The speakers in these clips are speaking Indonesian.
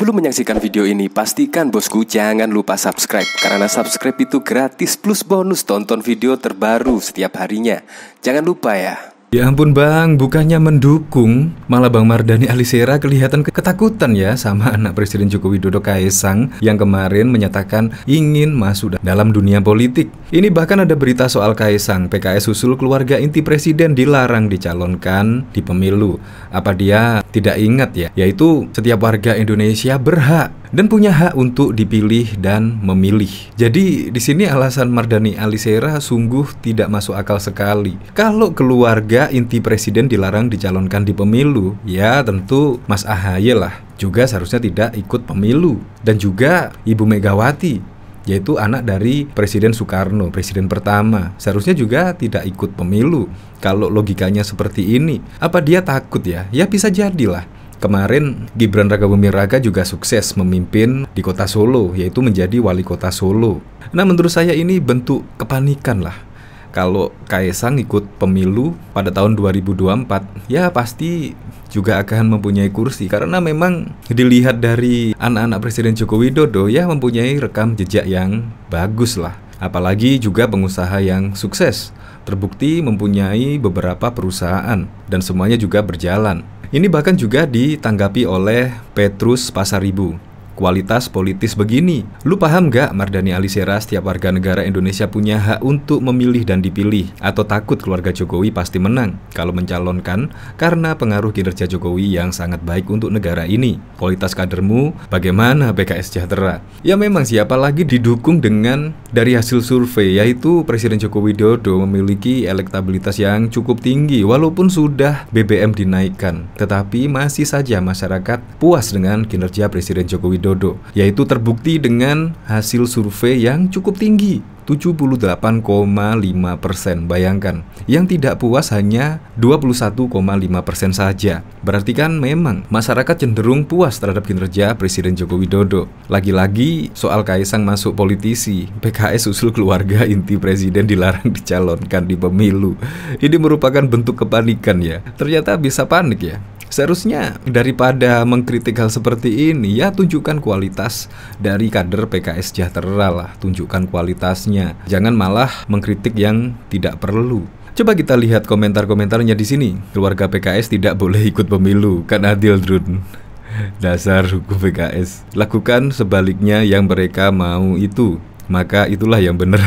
Sebelum menyaksikan video ini, pastikan bosku jangan lupa subscribe. Karena subscribe itu gratis plus bonus tonton video terbaru setiap harinya. Jangan lupa ya. Ya ampun bang, bukannya mendukung, malah Bang Mardhani Alisera kelihatan ketakutan ya sama anak Presiden Joko Widodo Kaesang yang kemarin menyatakan ingin masuk dalam dunia politik. Ini bahkan ada berita soal Kaesang, PKS usul keluarga inti presiden dilarang dicalonkan di pemilu. Apa dia tidak ingat ya? Yaitu setiap warga Indonesia berhak dan punya hak untuk dipilih dan memilih. Jadi di sini alasan Mardhani Alisera sungguh tidak masuk akal sekali. Kalau keluarga inti presiden dilarang dicalonkan di pemilu, ya tentu Mas Ahaye lah juga seharusnya tidak ikut pemilu. Dan juga Ibu Megawati, yaitu anak dari Presiden Soekarno, presiden pertama, seharusnya juga tidak ikut pemilu. Kalau logikanya seperti ini, apa dia takut ya? Ya bisa jadilah. Kemarin Gibran Rakabuming Raka juga sukses memimpin di kota Solo, yaitu menjadi wali kota Solo. Nah menurut saya ini bentuk kepanikan lah. Kalau Kaesang ikut pemilu pada tahun 2024, ya pasti juga akan mempunyai kursi. Karena memang dilihat dari anak-anak Presiden Joko Widodo, ya mempunyai rekam jejak yang bagus lah. Apalagi juga pengusaha yang sukses. Terbukti mempunyai beberapa perusahaan dan semuanya juga berjalan. Ini bahkan juga ditanggapi oleh Petrus Pasaribu. Kualitas politis begini, lu paham gak Mardhani Alisera setiap warga negara Indonesia punya hak untuk memilih dan dipilih? Atau takut keluarga Jokowi pasti menang kalau mencalonkan karena pengaruh kinerja Jokowi yang sangat baik untuk negara ini? Kualitas kadermu bagaimana PKS Sejahtera? Ya memang siapa lagi didukung dengan dari hasil survei, yaitu Presiden Joko Widodo memiliki elektabilitas yang cukup tinggi walaupun sudah BBM dinaikkan. Tetapi masih saja masyarakat puas dengan kinerja Presiden Joko Widodo, yaitu terbukti dengan hasil survei yang cukup tinggi, 78,5%. Bayangkan, yang tidak puas hanya 21,5% saja. Berarti kan memang masyarakat cenderung puas terhadap kinerja Presiden Joko Widodo. Lagi-lagi soal Kaesang masuk politisi, PKS usul keluarga inti presiden dilarang dicalonkan di pemilu. Ini merupakan bentuk kepanikan ya. Ternyata bisa panik ya. Seharusnya daripada mengkritik hal seperti ini, ya tunjukkan kualitas dari kader PKS Sejahtera lah, tunjukkan kualitasnya. Jangan malah mengkritik yang tidak perlu. Coba kita lihat komentar-komentarnya di sini. Keluarga PKS tidak boleh ikut pemilu, kan adil Drun. Dasar hukum PKS. Lakukan sebaliknya yang mereka mau itu. Maka itulah yang benar.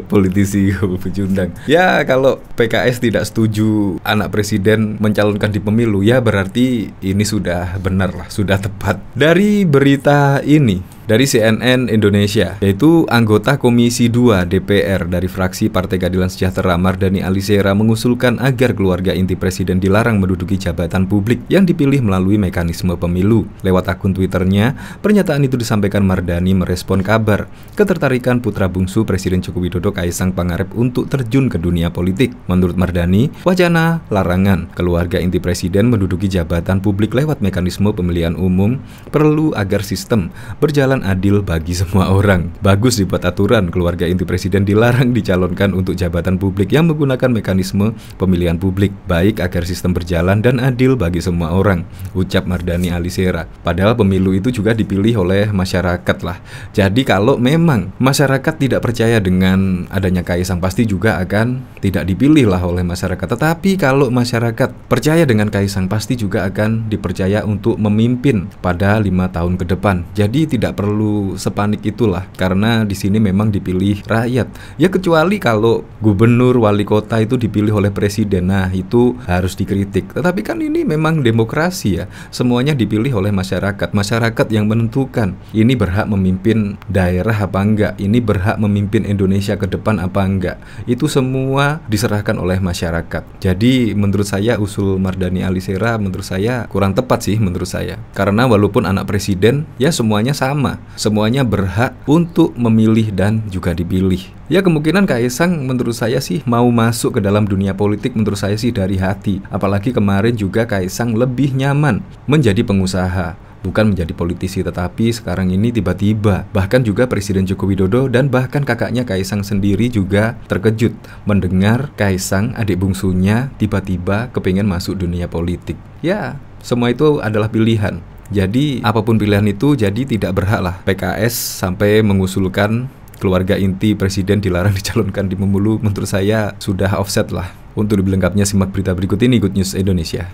Politisi pecundang. Ya kalau PKS tidak setuju anak presiden mencalonkan di pemilu, ya berarti ini sudah benar lah, sudah tepat. Dari berita ini dari CNN Indonesia, yaitu anggota Komisi 2 DPR dari fraksi Partai Keadilan Sejahtera Mardhani Alisera mengusulkan agar keluarga inti presiden dilarang menduduki jabatan publik yang dipilih melalui mekanisme pemilu. Lewat akun Twitternya, pernyataan itu disampaikan Mardhani merespon kabar ketertarikan putra bungsu Presiden Joko Widodo Kaesang Pangarep untuk terjun ke dunia politik. Menurut Mardhani, wacana larangan keluarga inti presiden menduduki jabatan publik lewat mekanisme pemilihan umum perlu agar sistem berjalan adil bagi semua orang. Bagus dibuat aturan keluarga inti presiden dilarang dicalonkan untuk jabatan publik yang menggunakan mekanisme pemilihan publik, baik agar sistem berjalan dan adil bagi semua orang, ucap Mardhani Alisera. Padahal pemilu itu juga dipilih oleh masyarakat lah. Jadi kalau memang masyarakat tidak percaya dengan adanya Kaesang, pasti juga akan tidak dipilih lah oleh masyarakat. Tetapi kalau masyarakat percaya dengan Kaesang, pasti juga akan dipercaya untuk memimpin pada 5 tahun ke depan. Jadi tidak perlu sepanik itulah, karena di sini memang dipilih rakyat. Ya kecuali kalau gubernur, wali kota itu dipilih oleh presiden, nah itu harus dikritik. Tetapi kan ini memang demokrasi ya, semuanya dipilih oleh masyarakat. Masyarakat yang menentukan ini berhak memimpin daerah apa enggak, ini berhak memimpin Indonesia ke depan apa enggak. Itu semua diserahkan oleh masyarakat. Jadi menurut saya usul Mardhani Alisera menurut saya kurang tepat sih menurut saya. Karena walaupun anak presiden, ya semuanya sama. Semuanya berhak untuk memilih dan juga dipilih. Ya kemungkinan Kaesang menurut saya sih mau masuk ke dalam dunia politik menurut saya sih dari hati. Apalagi kemarin juga Kaesang lebih nyaman menjadi pengusaha, bukan menjadi politisi. Tetapi sekarang ini tiba-tiba bahkan juga Presiden Joko Widodo dan bahkan kakaknya Kaesang sendiri juga terkejut mendengar Kaesang, adik bungsunya, tiba-tiba kepingin masuk dunia politik. Ya semua itu adalah pilihan. Jadi apapun pilihan itu, jadi tidak berhak lah PKS sampai mengusulkan keluarga inti presiden dilarang dicalonkan di Pemilu. Menurut saya sudah offset lah. Untuk lebih lengkapnya simak berita berikut ini, Good News Indonesia.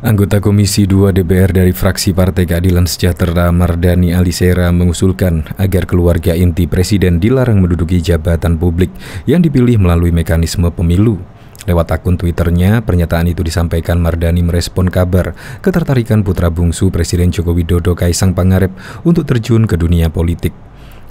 Anggota Komisi 2 DPR dari fraksi Partai Keadilan Sejahtera Mardani Alisera mengusulkan agar keluarga inti presiden dilarang menduduki jabatan publik yang dipilih melalui mekanisme pemilu. Lewat akun Twitternya, pernyataan itu disampaikan Mardani merespon kabar ketertarikan putra bungsu Presiden Joko Widodo Kaisang Pangarep untuk terjun ke dunia politik.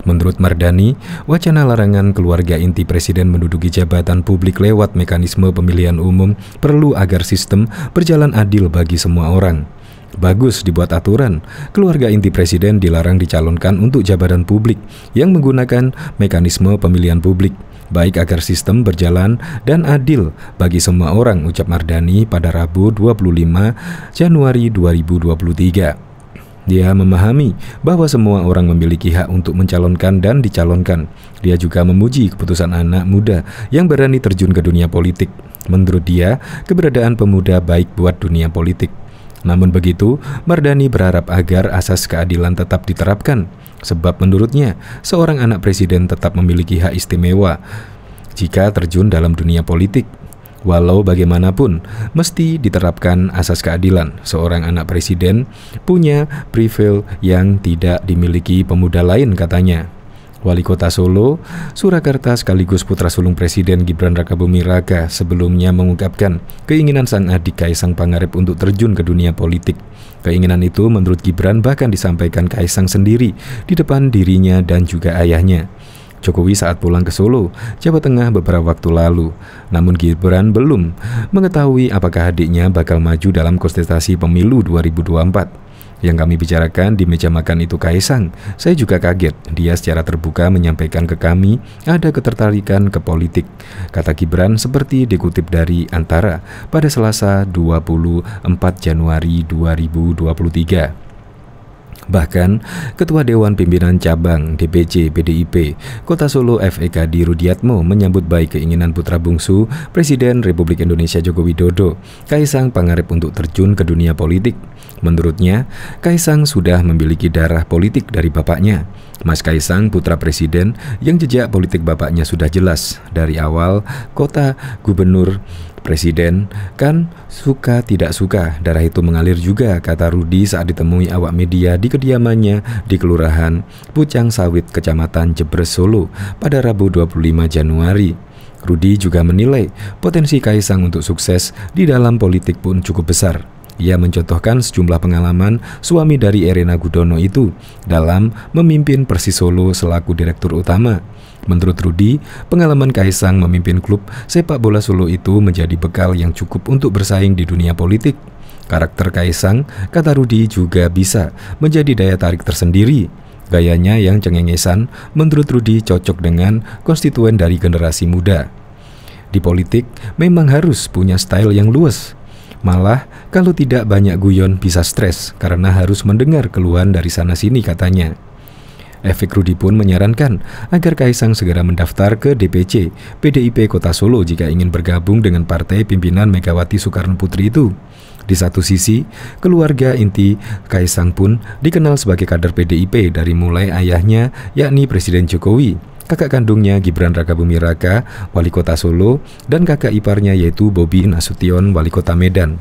Menurut Mardani, wacana larangan keluarga inti presiden menduduki jabatan publik lewat mekanisme pemilihan umum perlu agar sistem berjalan adil bagi semua orang. Bagus dibuat aturan, keluarga inti presiden dilarang dicalonkan untuk jabatan publik yang menggunakan mekanisme pemilihan publik, baik agar sistem berjalan dan adil bagi semua orang, ucap Mardani pada Rabu 25 Januari 2023. Dia memahami bahwa semua orang memiliki hak untuk mencalonkan dan dicalonkan. Dia juga memuji keputusan anak muda yang berani terjun ke dunia politik. Menurut dia, keberadaan pemuda baik buat dunia politik. Namun begitu, Mardani berharap agar asas keadilan tetap diterapkan. Sebab menurutnya, seorang anak presiden tetap memiliki hak istimewa jika terjun dalam dunia politik. Walau bagaimanapun, mesti diterapkan asas keadilan. Seorang anak presiden punya privilege yang tidak dimiliki pemuda lain, katanya. Wali Kota Solo, Surakarta sekaligus putra sulung Presiden Gibran Rakabuming Raka sebelumnya mengungkapkan keinginan sang adik Kaisang Pangarep untuk terjun ke dunia politik. Keinginan itu menurut Gibran bahkan disampaikan Kaisang sendiri di depan dirinya dan juga ayahnya. Jokowi saat pulang ke Solo, Jawa Tengah beberapa waktu lalu. Namun Gibran belum mengetahui apakah adiknya bakal maju dalam kontestasi pemilu 2024. Yang kami bicarakan di meja makan itu Kaisang. Saya juga kaget, dia secara terbuka menyampaikan ke kami ada ketertarikan ke politik, kata Gibran seperti dikutip dari Antara pada Selasa 24 Januari 2023. Bahkan, Ketua Dewan Pimpinan Cabang DPC PDIP Kota Solo FEK Rudiatmo menyambut baik keinginan putra bungsu Presiden Republik Indonesia Joko Widodo, Kaisang Pangarep untuk terjun ke dunia politik. Menurutnya, Kaisang sudah memiliki darah politik dari bapaknya. Mas Kaisang, putra presiden yang jejak politik bapaknya sudah jelas. Dari awal, kota, gubernur, presiden kan suka tidak suka, darah itu mengalir juga, kata Rudi saat ditemui awak media di kediamannya di Kelurahan Pucang Sawit, Kecamatan Jebres, Solo pada Rabu 25 Januari. Rudi juga menilai potensi Kaisang untuk sukses di dalam politik pun cukup besar. Ia mencontohkan sejumlah pengalaman suami dari Erina Gudono itu dalam memimpin Persis Solo selaku direktur utama. Menurut Rudi, pengalaman Kaisang memimpin klub sepak bola Solo itu menjadi bekal yang cukup untuk bersaing di dunia politik. Karakter Kaisang, kata Rudi, juga bisa menjadi daya tarik tersendiri. Gayanya yang cengengesan, menurut Rudi cocok dengan konstituen dari generasi muda. Di politik, memang harus punya style yang luas. Malah, kalau tidak banyak guyon bisa stres karena harus mendengar keluhan dari sana-sini, katanya. Efek Rudi pun menyarankan agar Kaisang segera mendaftar ke DPC PDIP Kota Solo jika ingin bergabung dengan partai pimpinan Megawati Soekarno Putri itu. Di satu sisi, keluarga inti Kaisang pun dikenal sebagai kader PDIP dari mulai ayahnya yakni Presiden Jokowi, kakak kandungnya Gibran Rakabuming Raka, Wali Kota Solo, dan kakak iparnya yaitu Bobi Nasution, Wali Kota Medan.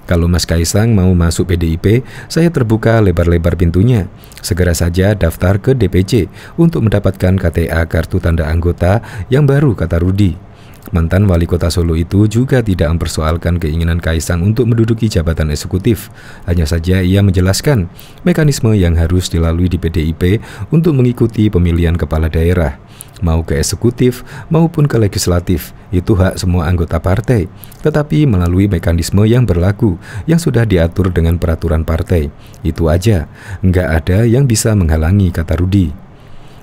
Kalau Mas Kaisang mau masuk PDIP, saya terbuka lebar-lebar pintunya. Segera saja daftar ke DPC untuk mendapatkan KTA kartu tanda anggota yang baru, kata Rudi. Mantan Wali Kota Solo itu juga tidak mempersoalkan keinginan Kaisang untuk menduduki jabatan eksekutif. Hanya saja ia menjelaskan mekanisme yang harus dilalui di PDIP untuk mengikuti pemilihan kepala daerah. Mau ke eksekutif maupun ke legislatif, itu hak semua anggota partai, tetapi melalui mekanisme yang berlaku, yang sudah diatur dengan peraturan partai. Itu aja, nggak ada yang bisa menghalangi, kata Rudi.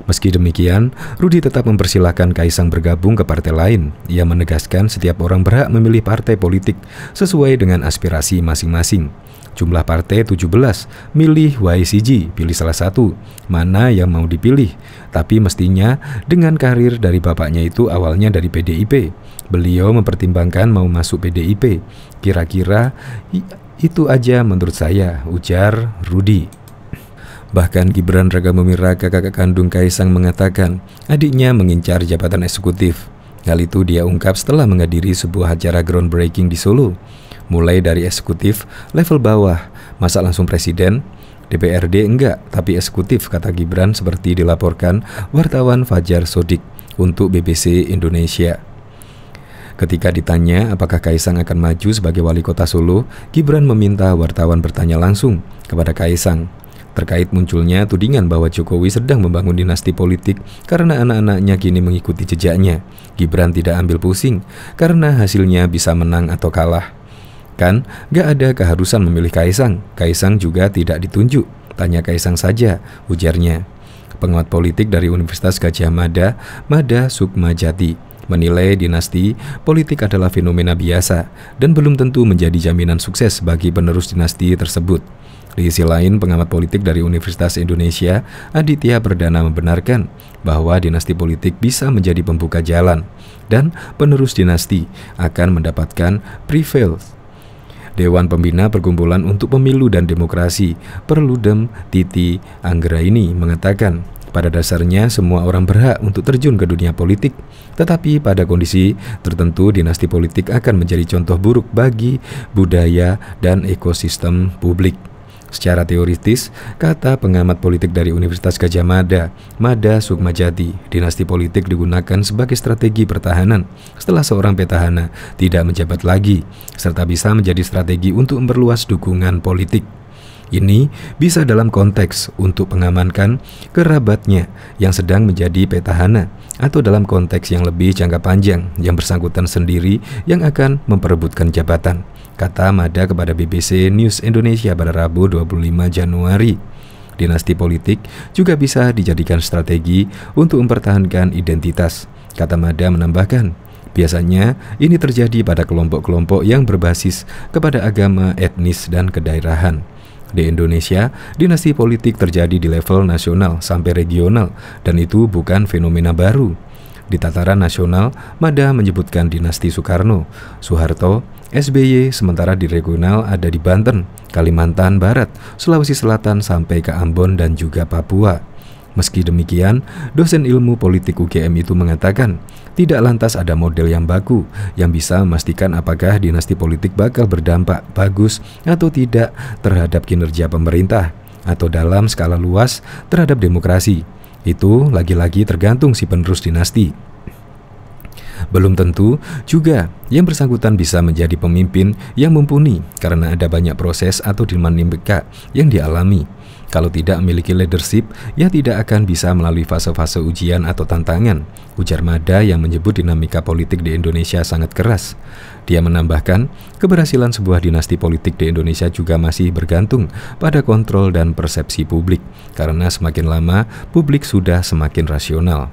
Meski demikian, Rudi tetap mempersilahkan Kaisang bergabung ke partai lain. Ia menegaskan setiap orang berhak memilih partai politik sesuai dengan aspirasi masing-masing. Jumlah partai 17, milih YCG, pilih salah satu, mana yang mau dipilih. Tapi mestinya dengan karir dari bapaknya itu awalnya dari PDIP. Beliau mempertimbangkan mau masuk PDIP. Kira-kira Itu aja menurut saya, ujar Rudi. Bahkan Gibran Rakabuming Raka, kakak kandung Kaisang, mengatakan adiknya mengincar jabatan eksekutif. Hal itu dia ungkap setelah menghadiri sebuah acara groundbreaking di Solo. Mulai dari eksekutif level bawah, masa langsung presiden? DPRD enggak, tapi eksekutif, kata Gibran seperti dilaporkan wartawan Fajar Sodik untuk BBC Indonesia. Ketika ditanya apakah Kaisang akan maju sebagai wali kota Solo, Gibran meminta wartawan bertanya langsung kepada Kaisang terkait munculnya tudingan bahwa Jokowi sedang membangun dinasti politik karena anak-anaknya kini mengikuti jejaknya. Gibran tidak ambil pusing karena hasilnya bisa menang atau kalah. Kan gak ada keharusan memilih Kaisang. Kaisang juga tidak ditunjuk. Tanya Kaisang saja, ujarnya. Pengamat politik dari Universitas Gadjah Mada, Mada Sukmajati, menilai dinasti politik adalah fenomena biasa dan belum tentu menjadi jaminan sukses bagi penerus dinasti tersebut. Di sisi lain, pengamat politik dari Universitas Indonesia, Aditya Perdana, membenarkan bahwa dinasti politik bisa menjadi pembuka jalan dan penerus dinasti akan mendapatkan privilege. Dewan Pembina Perkumpulan untuk Pemilu dan Demokrasi, Perludem Titi Anggraini, mengatakan pada dasarnya semua orang berhak untuk terjun ke dunia politik, tetapi pada kondisi tertentu dinasti politik akan menjadi contoh buruk bagi budaya dan ekosistem publik. Secara teoritis, kata pengamat politik dari Universitas Gadjah Mada, Mada Sukmajati, dinasti politik digunakan sebagai strategi pertahanan setelah seorang petahana tidak menjabat lagi, serta bisa menjadi strategi untuk memperluas dukungan politik. Ini bisa dalam konteks untuk mengamankan kerabatnya yang sedang menjadi petahana, atau dalam konteks yang lebih jangka panjang yang bersangkutan sendiri yang akan memperebutkan jabatan, kata Mada kepada BBC News Indonesia pada Rabu 25 Januari. Dinasti politik juga bisa dijadikan strategi untuk mempertahankan identitas, kata Mada menambahkan. Biasanya ini terjadi pada kelompok-kelompok yang berbasis kepada agama, etnis, dan kedaerahan. Di Indonesia, dinasti politik terjadi di level nasional sampai regional, dan itu bukan fenomena baru. Di tataran nasional, Mada menyebutkan dinasti Soekarno, Soeharto, SBY, sementara di regional ada di Banten, Kalimantan Barat, Sulawesi Selatan sampai ke Ambon dan juga Papua. Meski demikian, dosen ilmu politik UGM itu mengatakan tidak lantas ada model yang baku yang bisa memastikan apakah dinasti politik bakal berdampak bagus atau tidak terhadap kinerja pemerintah atau dalam skala luas terhadap demokrasi. Itu lagi-lagi tergantung si penerus dinasti. Belum tentu juga yang bersangkutan bisa menjadi pemimpin yang mumpuni karena ada banyak proses atau dinamika yang dialami. Kalau tidak memiliki leadership, ia tidak akan bisa melalui fase-fase ujian atau tantangan, ujar Mada yang menyebut dinamika politik di Indonesia sangat keras. Dia menambahkan, keberhasilan sebuah dinasti politik di Indonesia juga masih bergantung pada kontrol dan persepsi publik, karena semakin lama publik sudah semakin rasional.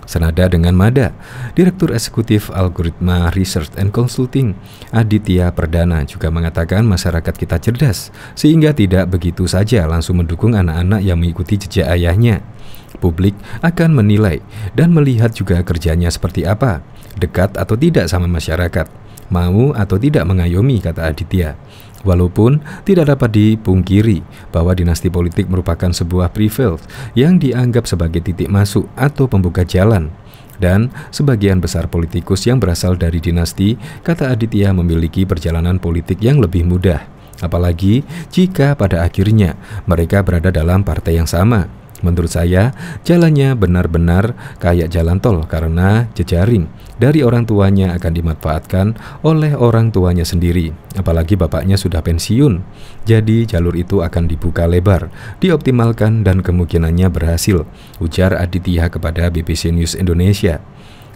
Senada dengan Mada, Direktur Eksekutif Algoritma Research and Consulting, Aditya Perdana, juga mengatakan masyarakat kita cerdas, sehingga tidak begitu saja langsung mendukung anak-anak yang mengikuti jejak ayahnya. Publik akan menilai dan melihat juga kerjanya seperti apa, dekat atau tidak sama masyarakat, mau atau tidak mengayomi, kata Aditya. Walaupun tidak dapat dipungkiri bahwa dinasti politik merupakan sebuah privilege yang dianggap sebagai titik masuk atau pembuka jalan, dan sebagian besar politikus yang berasal dari dinasti, kata Aditya, memiliki perjalanan politik yang lebih mudah, apalagi jika pada akhirnya mereka berada dalam partai yang sama. Menurut saya, jalannya benar-benar kayak jalan tol karena jejaring dari orang tuanya akan dimanfaatkan oleh orang tuanya sendiri, apalagi bapaknya sudah pensiun. Jadi jalur itu akan dibuka lebar, dioptimalkan dan kemungkinannya berhasil, ujar Aditya kepada BBC News Indonesia.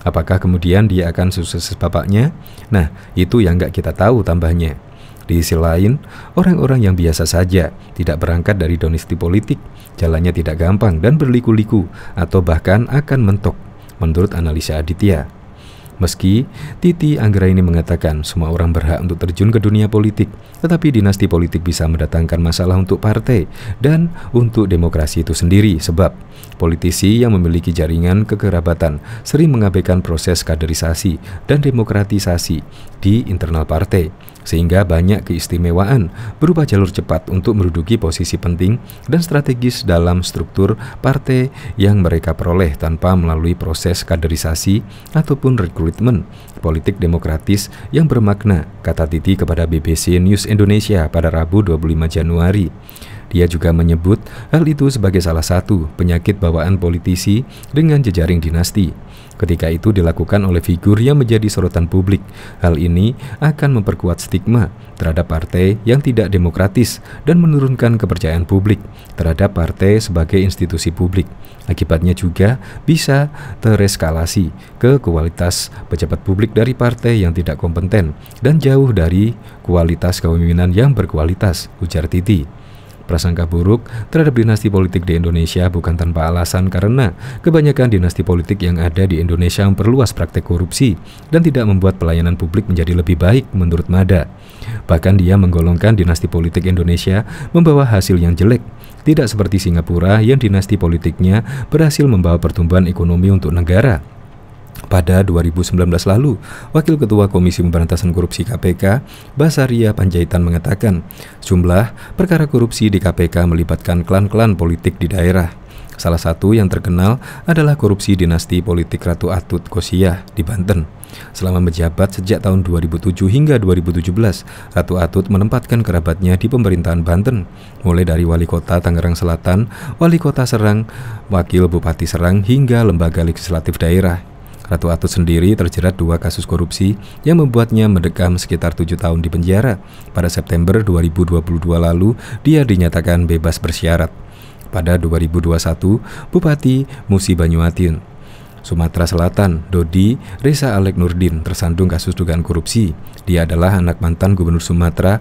Apakah kemudian dia akan sukses bapaknya? Nah, itu yang nggak kita tahu, tambahnya. Di sisi lain, orang-orang yang biasa saja tidak berangkat dari dinasti politik, jalannya tidak gampang dan berliku-liku atau bahkan akan mentok, menurut analisa Aditya. Meski Titi Anggraini mengatakan semua orang berhak untuk terjun ke dunia politik, tetapi dinasti politik bisa mendatangkan masalah untuk partai dan untuk demokrasi itu sendiri, sebab politisi yang memiliki jaringan kekerabatan sering mengabaikan proses kaderisasi dan demokratisasi di internal partai, sehingga banyak keistimewaan berupa jalur cepat untuk menduduki posisi penting dan strategis dalam struktur partai yang mereka peroleh tanpa melalui proses kaderisasi ataupun rekrutmen politik demokratis yang bermakna, kata Titi kepada BBC News Indonesia pada Rabu 25 Januari. Dia juga menyebut hal itu sebagai salah satu penyakit bawaan politisi dengan jejaring dinasti. Ketika itu dilakukan oleh figur yang menjadi sorotan publik, hal ini akan memperkuat stigma terhadap partai yang tidak demokratis dan menurunkan kepercayaan publik terhadap partai sebagai institusi publik. Akibatnya juga bisa tereskalasi ke kualitas pejabat publik dari partai yang tidak kompeten dan jauh dari kualitas kepemimpinan yang berkualitas, ujar Titi. Prasangka buruk terhadap dinasti politik di Indonesia bukan tanpa alasan, karena kebanyakan dinasti politik yang ada di Indonesia memperluas praktek korupsi dan tidak membuat pelayanan publik menjadi lebih baik menurut Mada. Bahkan dia menggolongkan dinasti politik Indonesia membawa hasil yang jelek, tidak seperti Singapura yang dinasti politiknya berhasil membawa pertumbuhan ekonomi untuk negara. Pada 2019 lalu, Wakil Ketua Komisi Pemberantasan Korupsi KPK, Basaria Panjaitan mengatakan, jumlah perkara korupsi di KPK melibatkan klan-klan politik di daerah. Salah satu yang terkenal adalah korupsi dinasti politik Ratu Atut Kosyah di Banten. Selama menjabat sejak tahun 2007 hingga 2017, Ratu Atut menempatkan kerabatnya di pemerintahan Banten, mulai dari Wali Kota Tangerang Selatan, Wali Kota Serang, Wakil Bupati Serang, hingga lembaga legislatif daerah. Ratu Atut sendiri terjerat 2 kasus korupsi yang membuatnya mendekam sekitar 7 tahun di penjara. Pada September 2022 lalu, dia dinyatakan bebas bersyarat. Pada 2021, Bupati Musi Banyuasin, Sumatera Selatan, Dodi Reza Alek Nurdin tersandung kasus dugaan korupsi. Dia adalah anak mantan Gubernur Sumatera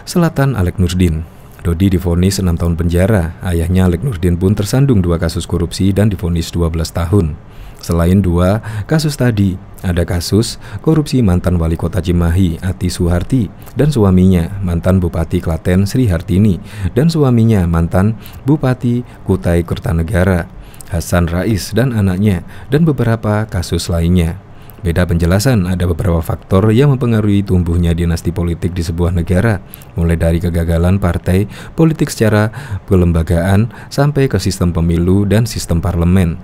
Selatan Alek Nurdin. Dodi divonis 6 tahun penjara. Ayahnya Alek Nurdin pun tersandung 2 kasus korupsi dan divonis 12 tahun. Selain 2 kasus tadi, ada kasus korupsi mantan Wali Kota Cimahi, Ati Suharti, dan suaminya, mantan Bupati Klaten, Sri Hartini, dan suaminya, mantan Bupati Kutai Kertanegara, Hasan Rais, dan anaknya, dan beberapa kasus lainnya. Beda penjelasan, ada beberapa faktor yang mempengaruhi tumbuhnya dinasti politik di sebuah negara, mulai dari kegagalan partai politik secara kelembagaan sampai ke sistem pemilu dan sistem parlemen.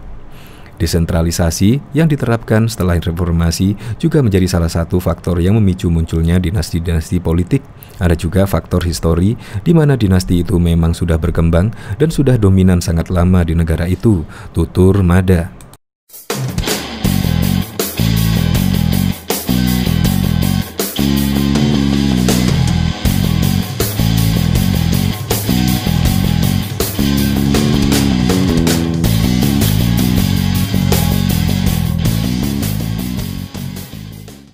Desentralisasi yang diterapkan setelah reformasi juga menjadi salah satu faktor yang memicu munculnya dinasti-dinasti politik. Ada juga faktor histori di mana dinasti itu memang sudah berkembang dan sudah dominan sangat lama di negara itu, tutur Mada.